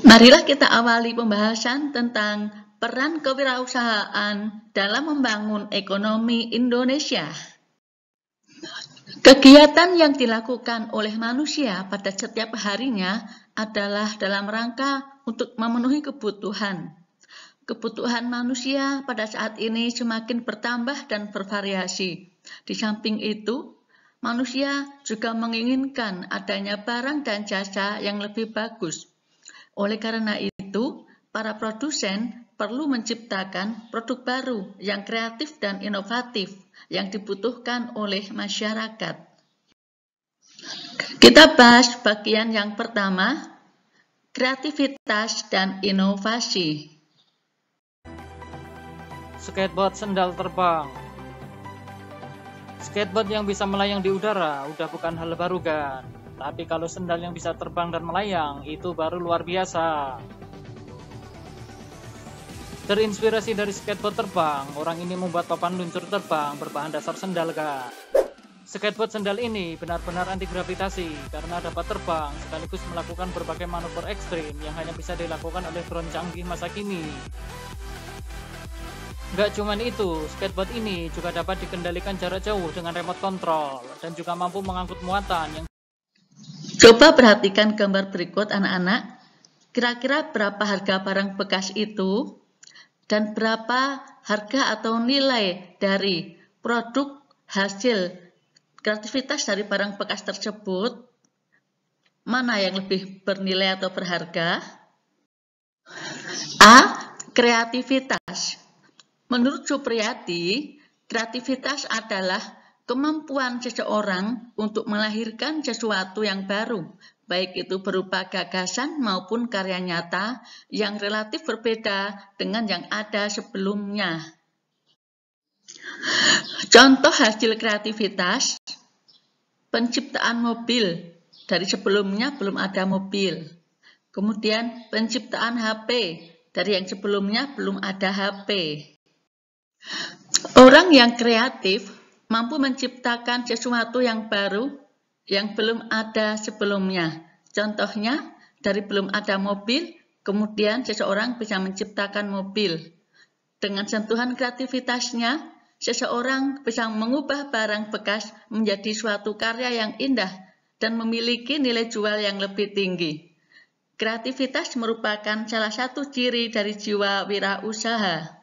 Marilah kita awali pembahasan tentang peran kewirausahaan dalam membangun ekonomi Indonesia. Kegiatan yang dilakukan oleh manusia pada setiap harinya adalah dalam rangka untuk memenuhi kebutuhan. Kebutuhan manusia pada saat ini semakin bertambah dan bervariasi. Di samping itu, manusia juga menginginkan adanya barang dan jasa yang lebih bagus. Oleh karena itu, para produsen perlu menciptakan produk baru yang kreatif dan inovatif yang dibutuhkan oleh masyarakat. Kita bahas bagian yang pertama, kreativitas dan inovasi. Skateboard sendal terbang. Skateboard yang bisa melayang di udara udah bukan hal baru kan? Tapi kalau sendal yang bisa terbang dan melayang, itu baru luar biasa. Terinspirasi dari skateboard terbang, orang ini membuat papan luncur terbang berbahan dasar sendal, Kak. Skateboard sendal ini benar-benar anti gravitasi karena dapat terbang sekaligus melakukan berbagai manuver ekstrim yang hanya bisa dilakukan oleh drone canggih masa kini. Nggak cuman itu, skateboard ini juga dapat dikendalikan jarak jauh dengan remote control dan juga mampu mengangkut muatan yang... Coba perhatikan gambar berikut anak-anak. Kira-kira berapa harga barang bekas itu? Dan berapa harga atau nilai dari produk hasil kreativitas dari barang bekas tersebut? Mana yang lebih bernilai atau berharga? A. Kreativitas. Menurut Supriyadi, kreativitas adalah kemampuan seseorang untuk melahirkan sesuatu yang baru, baik itu berupa gagasan maupun karya nyata yang relatif berbeda dengan yang ada sebelumnya. Contoh hasil kreativitas, penciptaan mobil, dari sebelumnya belum ada mobil. Kemudian penciptaan HP, dari yang sebelumnya belum ada HP. Orang yang kreatif mampu menciptakan sesuatu yang baru yang belum ada sebelumnya. Contohnya, dari belum ada mobil, kemudian seseorang bisa menciptakan mobil. Dengan sentuhan kreativitasnya, seseorang bisa mengubah barang bekas menjadi suatu karya yang indah dan memiliki nilai jual yang lebih tinggi. Kreativitas merupakan salah satu ciri dari jiwa wirausaha.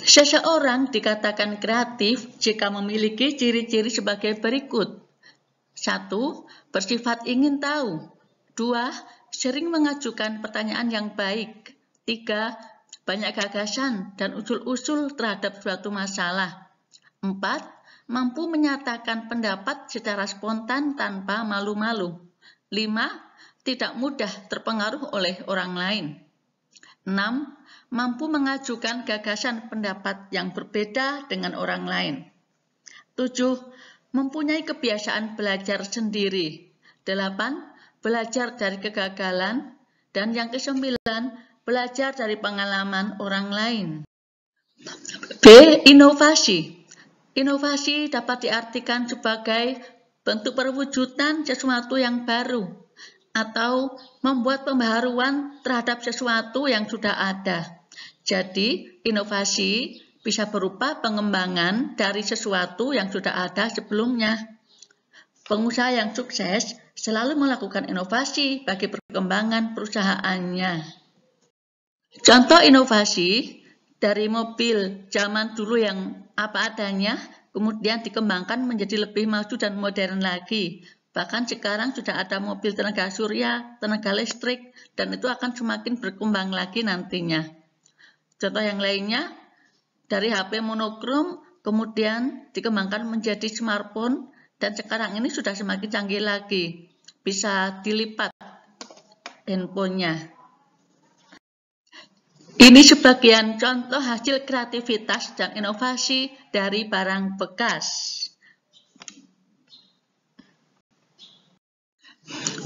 Seseorang dikatakan kreatif jika memiliki ciri-ciri sebagai berikut. 1. Bersifat ingin tahu. 2. Sering mengajukan pertanyaan yang baik. 3. Banyak gagasan dan usul-usul terhadap suatu masalah. 4. Mampu menyatakan pendapat secara spontan tanpa malu-malu. 5. Tidak mudah terpengaruh oleh orang lain. 6. Mampu mengajukan gagasan pendapat yang berbeda dengan orang lain. 7. Mempunyai kebiasaan belajar sendiri. 8. Belajar dari kegagalan. Dan yang ke-9, belajar dari pengalaman orang lain. B. Inovasi. Inovasi dapat diartikan sebagai bentuk perwujudan sesuatu yang baru atau membuat pembaharuan terhadap sesuatu yang sudah ada. Jadi, inovasi bisa berupa pengembangan dari sesuatu yang sudah ada sebelumnya. Pengusaha yang sukses selalu melakukan inovasi bagi perkembangan perusahaannya. Contoh inovasi dari mobil zaman dulu yang apa adanya, kemudian dikembangkan menjadi lebih maju dan modern lagi. Bahkan sekarang sudah ada mobil tenaga surya, tenaga listrik, dan itu akan semakin berkembang lagi nantinya. Contoh yang lainnya, dari HP monokrom, kemudian dikembangkan menjadi smartphone, dan sekarang ini sudah semakin canggih lagi. Bisa dilipat handphonenya. Ini sebagian contoh hasil kreativitas dan inovasi dari barang bekas.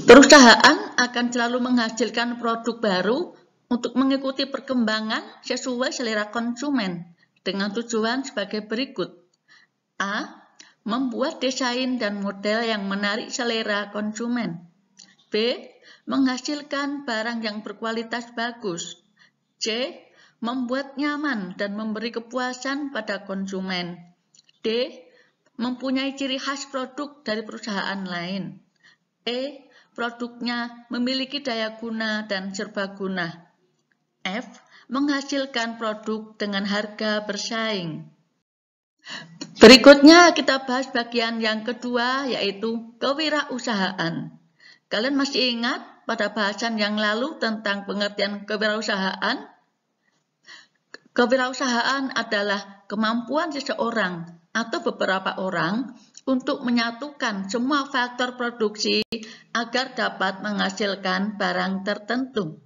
Perusahaan akan selalu menghasilkan produk baru untuk mengikuti perkembangan sesuai selera konsumen dengan tujuan sebagai berikut. A. Membuat desain dan model yang menarik selera konsumen. B. menghasilkan barang yang berkualitas bagus. C. Membuat nyaman dan memberi kepuasan pada konsumen. D. Mempunyai ciri khas produk dari perusahaan lain. E. Produknya memiliki daya guna dan serbaguna. F. Menghasilkan produk dengan harga bersaing. Berikutnya kita bahas bagian yang kedua, yaitu kewirausahaan. Kalian masih ingat pada bahasan yang lalu tentang pengertian kewirausahaan? Kewirausahaan adalah kemampuan seseorang atau beberapa orang untuk menyatukan semua faktor produksi agar dapat menghasilkan barang tertentu.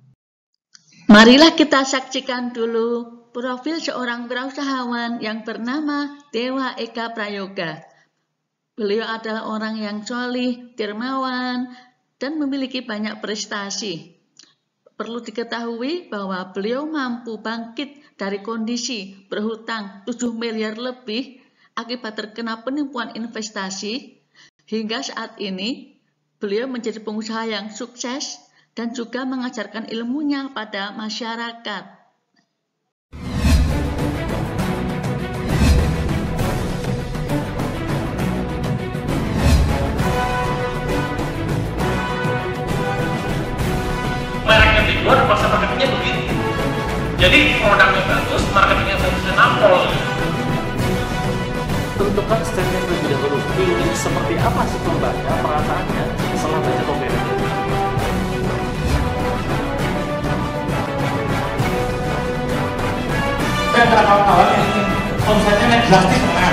Marilah kita saksikan dulu profil seorang wirausahawan yang bernama Dewa Eka Prayoga. Beliau adalah orang yang solih, dermawan, dan memiliki banyak prestasi. Perlu diketahui bahwa beliau mampu bangkit dari kondisi berhutang 7 miliar lebih akibat terkena penipuan investasi. Hingga saat ini, beliau menjadi pengusaha yang sukses dan juga mengajarkan ilmunya pada masyarakat. Merek yang dijual, proses marketingnya begitu. Jadi produknya bagus, marketingnya bagusnya nampol. Tentukan statement terlebih dahulu. Ini seperti apa sih pembaca perasaannya setelah baca copywriting? Antara kawan-kawan yang ingin omsetnya naik drastis, oke.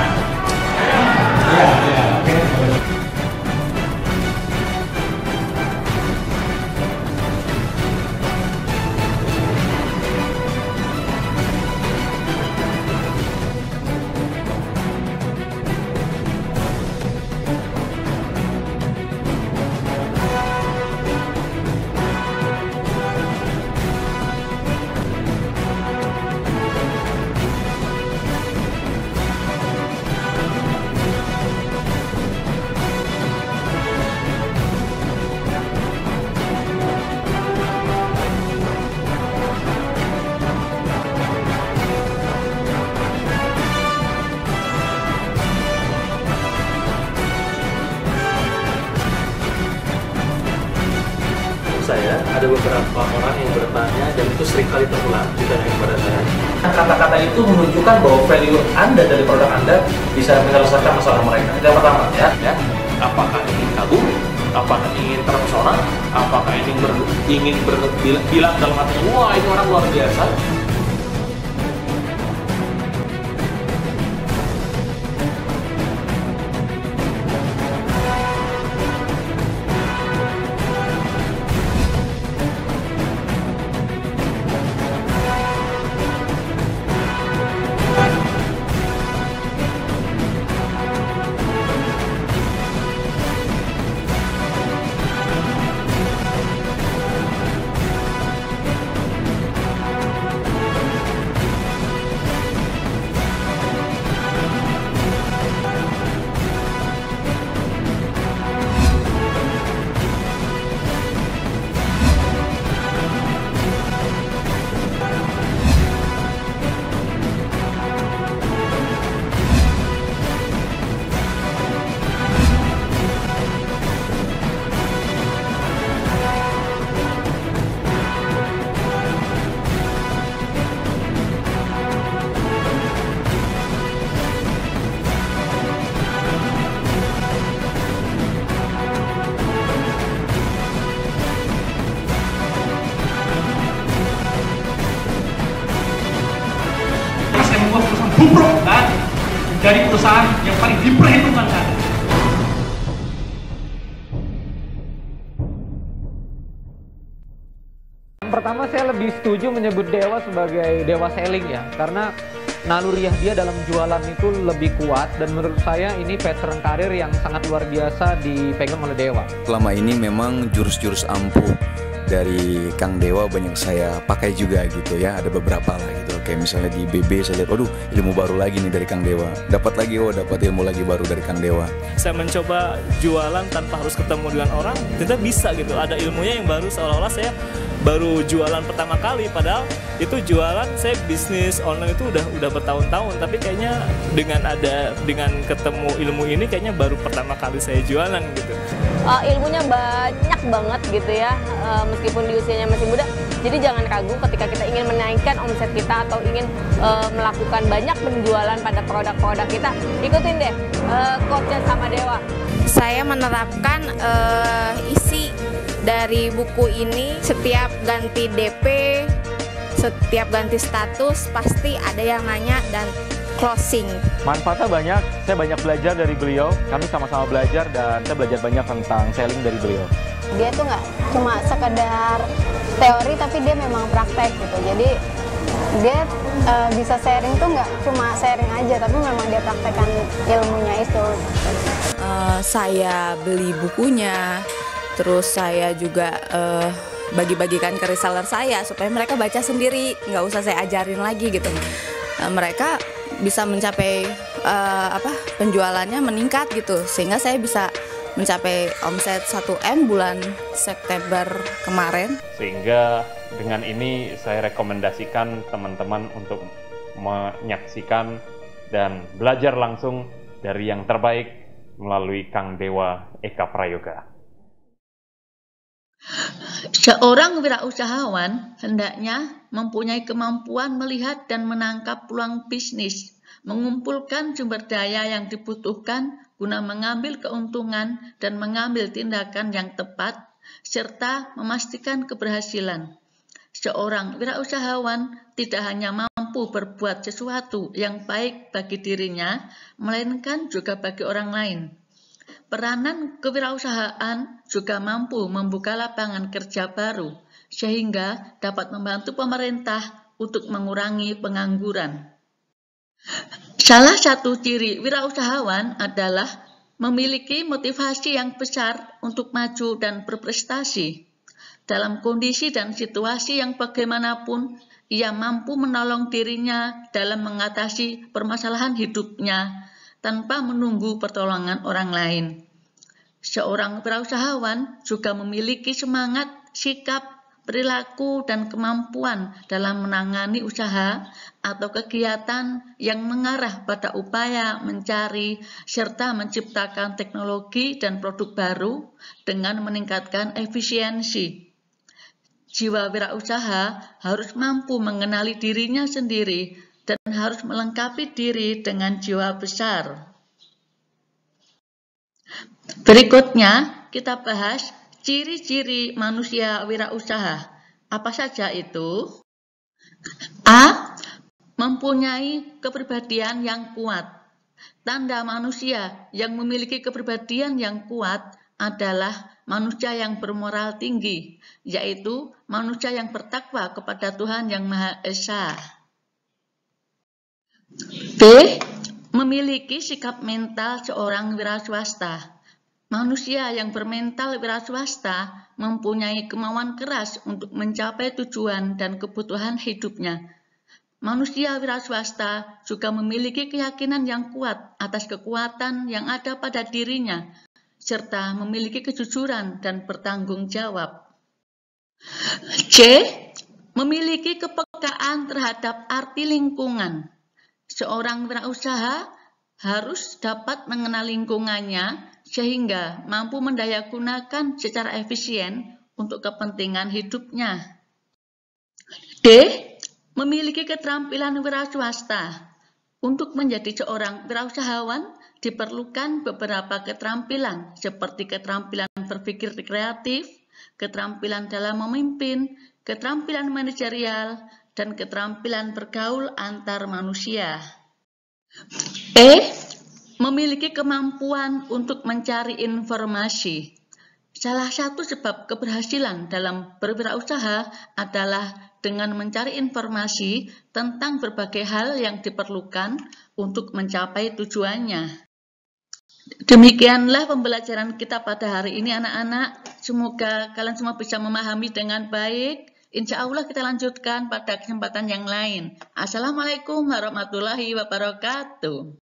Saya ada beberapa orang yang bertanya dan itu sering kali terulang ditanya kepada saya. Kata-kata itu menunjukkan bahwa value Anda dari produk Anda bisa menyelesaikan masalah mereka. Itu yang pertama, ya. Apakah ingin kagum? Apakah ingin terpesona? Apakah ingin bilang dalam hatinya, wah ini orang luar biasa? Bumprok kan dari perusahaan yang paling diperhitungkan kan. Pertama saya lebih setuju menyebut Dewa sebagai dewa selling ya, karena naluriah dia dalam jualan itu lebih kuat dan menurut saya ini pattern karir yang sangat luar biasa dipegang oleh Dewa. Selama ini memang jurus-jurus ampuh dari Kang Dewa banyak saya pakai juga gitu ya, ada beberapa lah gitu. kayak misalnya di BB saya lihat, waduh ilmu baru lagi nih dari Kang Dewa, dapat lagi, dapat ilmu lagi baru dari Kang Dewa. Saya mencoba jualan tanpa harus ketemu dengan orang, ternyata bisa gitu, ada ilmunya yang baru, seolah-olah saya baru jualan pertama kali, padahal itu jualan saya bisnis online itu udah bertahun-tahun, tapi kayaknya dengan ketemu ilmu ini kayaknya baru pertama kali saya jualan gitu. Ilmunya banyak banget gitu ya, meskipun di usianya masih muda. Jadi jangan ragu ketika kita ingin menaikkan omset kita atau ingin melakukan banyak penjualan pada produk-produk kita, ikutin deh quote-nya sama Dewa. Saya menerapkan isi dari buku ini, setiap ganti DP, setiap ganti status pasti ada yang nanya dan closing. Manfaatnya banyak, saya banyak belajar dari beliau, kami sama-sama belajar dan saya belajar banyak tentang selling dari beliau. Dia tuh nggak cuma sekedar teori tapi dia memang praktek gitu. Jadi dia bisa sharing tuh nggak cuma sharing aja tapi memang dia praktekkan ilmunya itu. Saya beli bukunya, terus saya juga bagi-bagikan ke reseller saya supaya mereka baca sendiri, nggak usah saya ajarin lagi gitu. Mereka bisa mencapai penjualannya meningkat gitu, sehingga saya bisa mencapai omset 1M bulan September kemarin. Sehingga dengan ini saya rekomendasikan teman-teman untuk menyaksikan dan belajar langsung dari yang terbaik melalui Kang Dewa Eka Prayoga. Seorang wirausahawan hendaknya mempunyai kemampuan melihat dan menangkap peluang bisnis, mengumpulkan sumber daya yang dibutuhkan guna mengambil keuntungan dan mengambil tindakan yang tepat, serta memastikan keberhasilan. Seorang wirausahawan tidak hanya mampu berbuat sesuatu yang baik bagi dirinya, melainkan juga bagi orang lain. Peranan kewirausahaan juga mampu membuka lapangan kerja baru, sehingga dapat membantu pemerintah untuk mengurangi pengangguran. Salah satu ciri wirausahawan adalah memiliki motivasi yang besar untuk maju dan berprestasi. Dalam kondisi dan situasi yang bagaimanapun, ia mampu menolong dirinya dalam mengatasi permasalahan hidupnya tanpa menunggu pertolongan orang lain. Seorang wirausahawan juga memiliki semangat, sikap, perilaku, dan kemampuan dalam menangani usaha atau kegiatan yang mengarah pada upaya mencari serta menciptakan teknologi dan produk baru dengan meningkatkan efisiensi. Jiwa wirausaha harus mampu mengenali dirinya sendiri dan harus melengkapi diri dengan jiwa besar. Berikutnya, kita bahas ciri-ciri manusia wirausaha. Apa saja itu? A. Mempunyai kepribadian yang kuat. Tanda manusia yang memiliki kepribadian yang kuat adalah manusia yang bermoral tinggi, yaitu manusia yang bertakwa kepada Tuhan Yang Maha Esa. B. Memiliki sikap mental seorang wiraswasta. Manusia yang bermental wiraswasta mempunyai kemauan keras untuk mencapai tujuan dan kebutuhan hidupnya. Manusia wiraswasta juga memiliki keyakinan yang kuat atas kekuatan yang ada pada dirinya, serta memiliki kejujuran dan bertanggung jawab. C. Memiliki kepekaan terhadap arti lingkungan. Seorang wirausaha harus dapat mengenal lingkungannya sehingga mampu mendayagunakan secara efisien untuk kepentingan hidupnya. D. Memiliki keterampilan wiraswasta. Untuk menjadi seorang wirausahawan diperlukan beberapa keterampilan seperti keterampilan berpikir kreatif, keterampilan dalam memimpin, keterampilan manajerial, dan keterampilan bergaul antar manusia. E. Memiliki kemampuan untuk mencari informasi. Salah satu sebab keberhasilan dalam berwirausaha adalah dengan mencari informasi tentang berbagai hal yang diperlukan untuk mencapai tujuannya. Demikianlah pembelajaran kita pada hari ini anak-anak. Semoga kalian semua bisa memahami dengan baik Insya Allah kita lanjutkan pada kesempatan yang lain. Assalamualaikum warahmatullahi wabarakatuh.